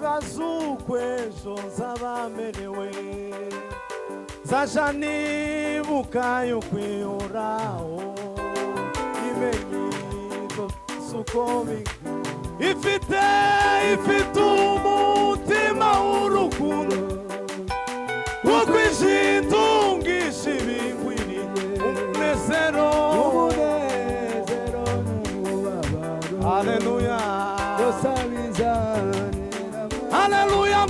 nibazukwejo nzabamerewe zajanibuka yukwiyuraho imenyizo sukomi ifite umutima w'urukundo ukwishitungisha ibingwiri umunezero haleluya haleluya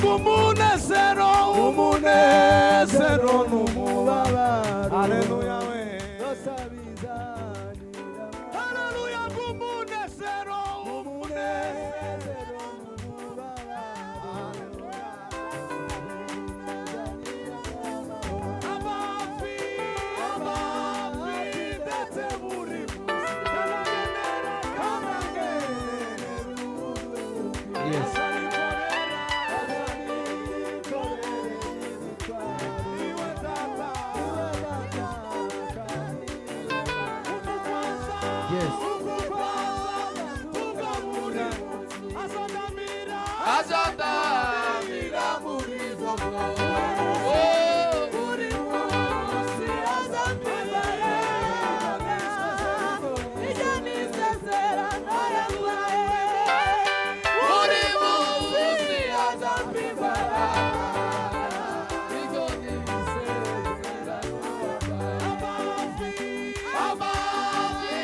umunezero n'umubabaro haleluya we haleluya umunezero Yes. Yes. Azadamira muri vogo. Muri munsi azamira. Ijani sezera naraguye. Muri munsi azamira. Ijani sezera naraguye. Abafi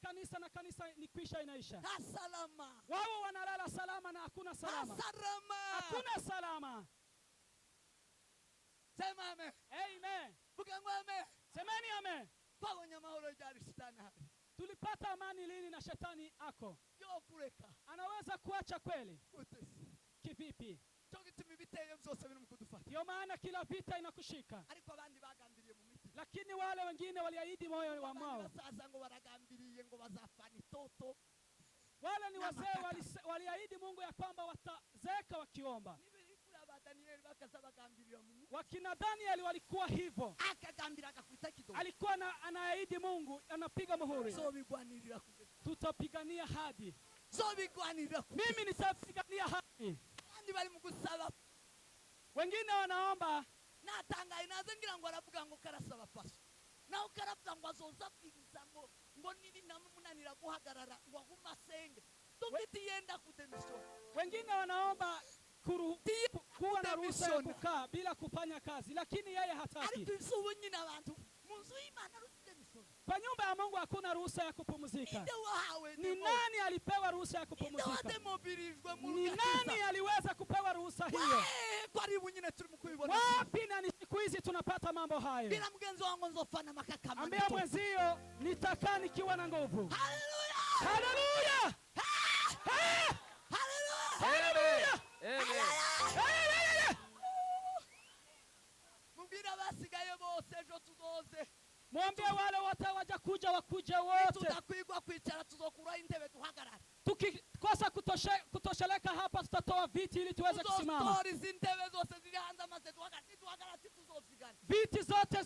kanisa na kanisa ni kwisha inaisha. Salama. Wao wanalala salama na hakuna salama. Hakuna salama. Sema amen. Amen. Bukangu amen. Semeni amen. Pamoja mahoro jari shetani hapa. Tulipata amani lini na shetani ako? Yo kureka. Anaweza kuacha kweli? Utesi. Kivipi? Chogitimi biteye byose biri mukudufata. Ndio maana kila vita inakushika. Ariko abandi bagambiriye mu miti. Lakini wale wengine waliahidi moyo wa mwao. Sasa ngo baragambiriye ngo bazafani toto. Wale ni wazee waliahidi Mungu ya kwamba watazeka wakiomba. Danieli bakazabagambirira mu wakina Danieli walikuwa hivyo. akagambira akakwita kidogo. Alikuwa anaahidi Mungu, anapiga muhuri. So bigwanirira kugeza. Tutapigania hadi. So bigwanirira kugeza. Mimi nitapigania hadi. Kandi bari mu gusaba. Wengine wanaomba. Natangaye naze ngira ngo aravuga ngo karasaba paso. Naho karavuga ngo azoza kwiriza ngo nibi namunanira guhagarara ngo aguma senge. Tugiti yenda kudemission. Wengine wanaomba kuwa na ruhusa ya kukaa bila kufanya kazi, lakini yeye hataki. Kwa nyumba ya Mungu hakuna ruhusa ya kupumzika. Ni nani alipewa ruhusa ya kupumzika? Ni nani aliweza kupewa ruhusa hiyo? Wapi na ni siku hizi tunapata mambo hayo? Ambia mwenzio nitakaa nikiwa na nguvu. Haleluya! Haleluya! Mubira basigaye bose ejo tuzoze. Mwambie wale wote wajakuja wakuje wote. Tutakwigwa kwicara tuzokura intebe tuhagarara. Tukikosa kutosheleka hapa tutatoa viti ili tuweze kusimama. Intebe zose zili hanze maze tuhagarara tuzozigana. Viti zote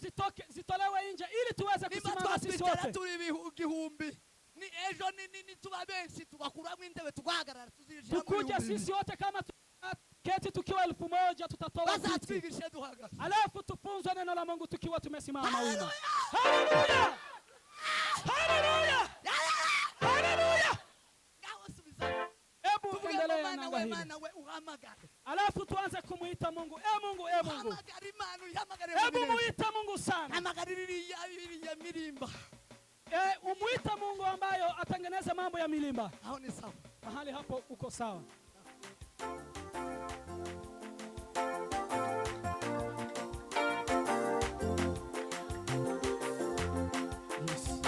zitolewe nje ili tuweze kusimama sisi wote. Turi igihumbi. Ni ejo ni tuba benshi tugakuramo intebe tugahagarara tuzishira. Tukuje sisi wote kama keti tukiwa 1000 tutatoa viti. Alafu tufunzwe neno la Mungu tukiwa tumesimama wima. Haleluya! Haleluya! Haleluya! Hebu endelea na hili. Alafu tuanze kumuita Mungu. Mungu, Mungu. Hebu muita Mungu sana. Umuita Mungu ambayo atengeneze mambo ya milimba. Hao ni sawa. Mahali hapo uko sawa. Isa,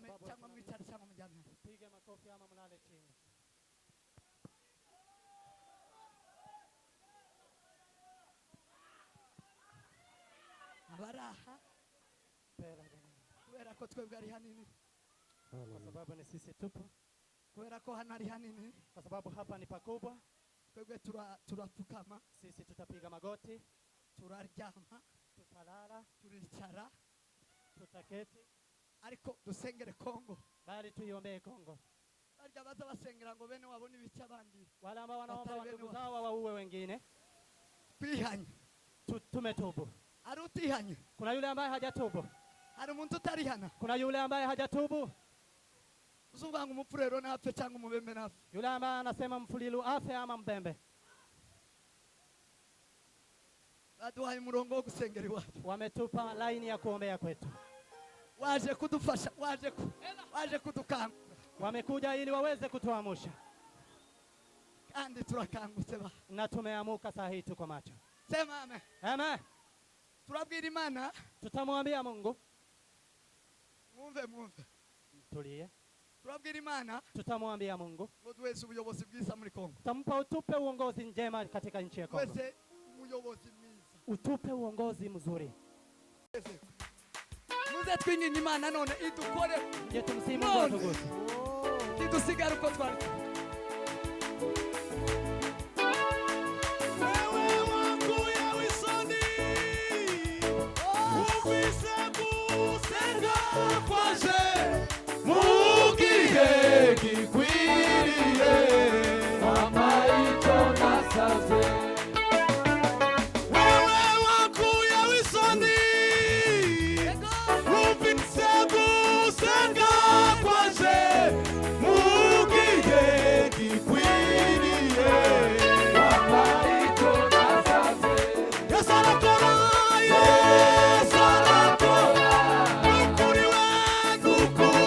mupfukame cyangwa mwicare cyangwa mujyane. Pige makofi ama mlale chini. Abaraha kubera ko twebwe ari hanini, Kwa sababu ni sisi tupo, kubera ko hano ari hanini, kwa sababu hapa ni pakubwa, twebwe turapfukama, sisi tutapiga magoti, turaryama, tutalala, turicara, tutaketi, ariko dusengere Kongo. bali tuiombee Kongo. Barya baza basengera ngo bene wabone ibice abandi. Wale ambao wanaomba ndugu zao waue wengine, Twihanye. Tumetubu. Ari utihanye. Kuna yule ambaye hajatubu. Hari umuntu utarihana. Kuna yule ambaye hajatubu. Uzuvuga ngo umupfurero napfe cyangwa umubembe napfe. Yule ambaye anasema mfulilu afe ama mbembe. Baduhaye umurongo wo gusengera iwacu. Wametupa line ya kuombea kwetu. Waje kudufasha, waje kudukanga. Wamekuja ili waweze kutuamsha. Kandi turakangutse ba. Na tumeamuka saa hii tuko macho. Sema amen. Amen. Turabwira Imana. Tutamwambia Mungu. Mwumve. Tulie. Turabwira Imana. Tutamwambia Mungu. Ngo duweze ubuyobozi bwiza muri Kongo. Tampa utupe uongozi njema katika nchi ya Kongo. Duweze umuyobozi mwiza. Utupe uongozi mzuri. Muze twinginga Imana none idukore. Je, tumsimu Mungu tugusi. Kidusigara uko twari. Wewe wangu ya wisoni, uvise kusenga kwaje, mugihe gikwiriye, mama icyo nasaze. wewe wangu ya wisoni, uvise kusenga kwaje, mugihe gikwiriye, Mama icyo nasaze. Yesu arakora, Yesu arakora, nukuri we, nukuri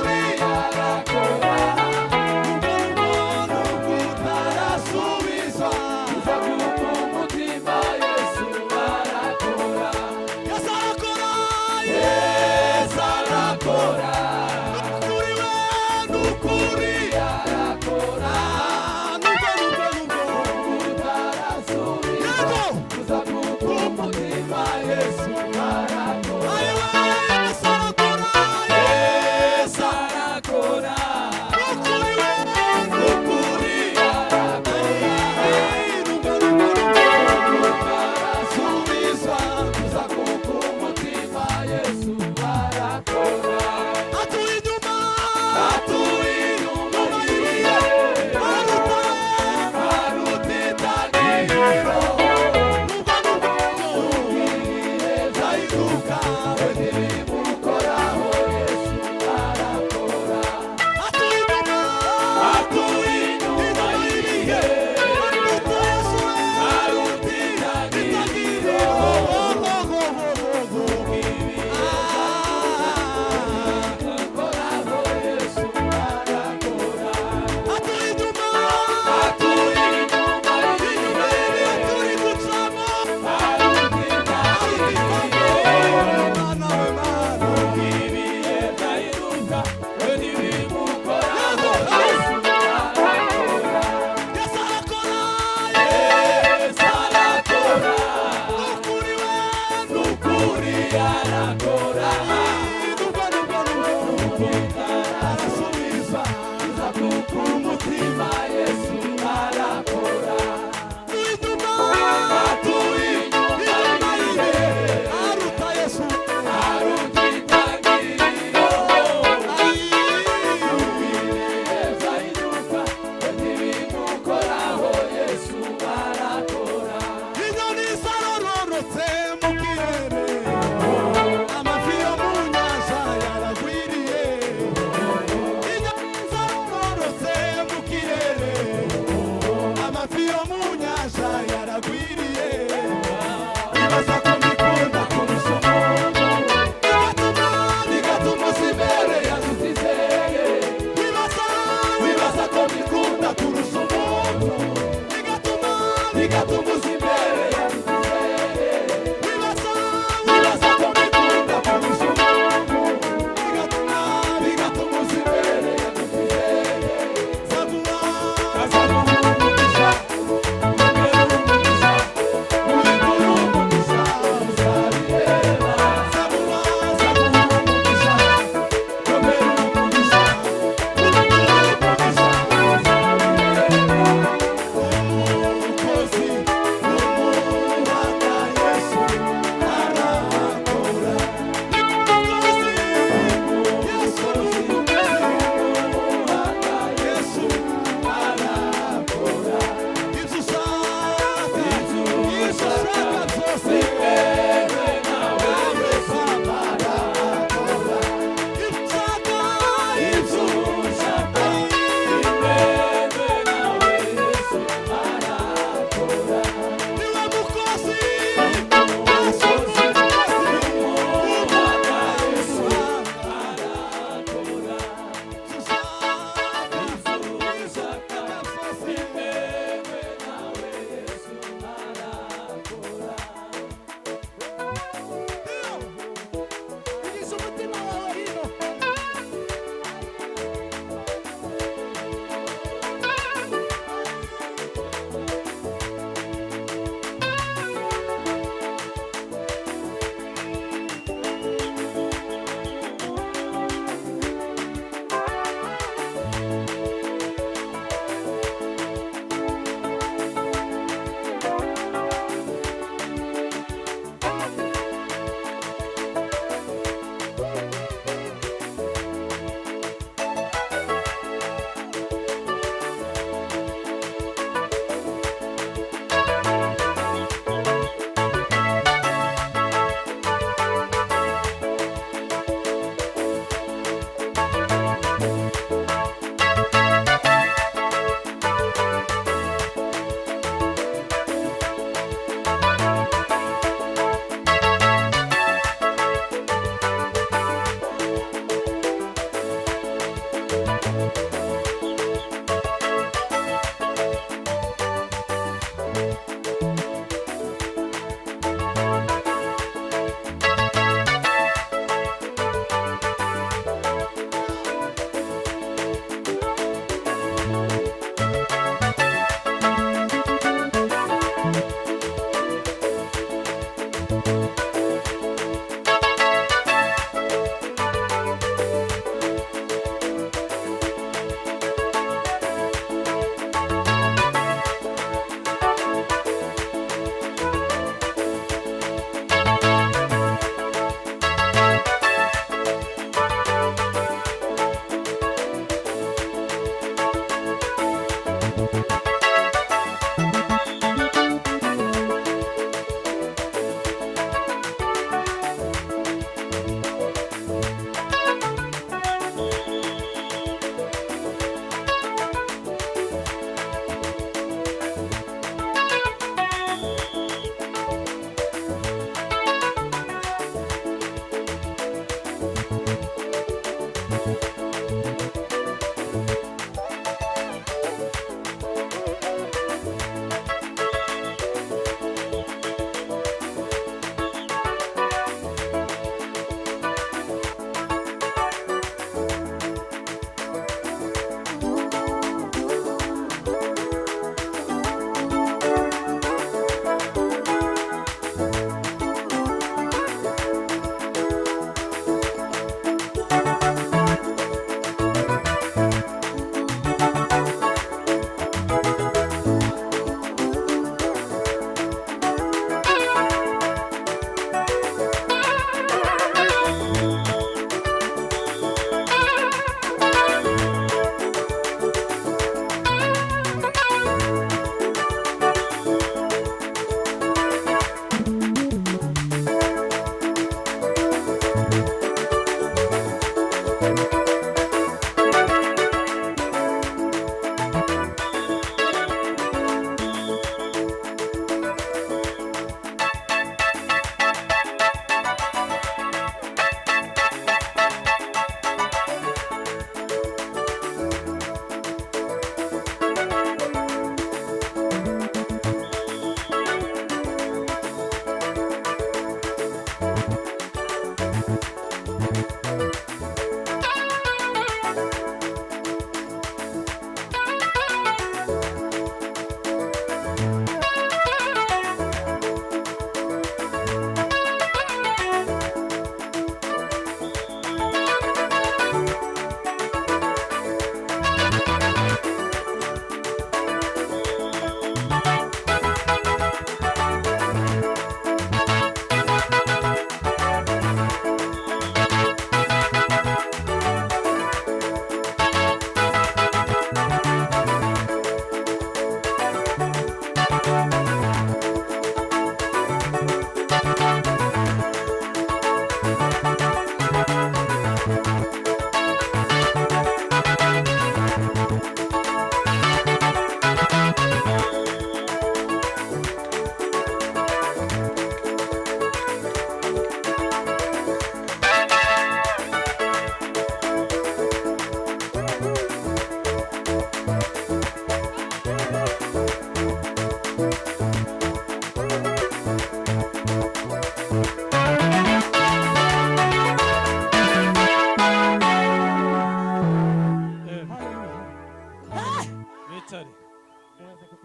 Mwitare.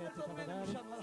Ezo mwene mushanwa.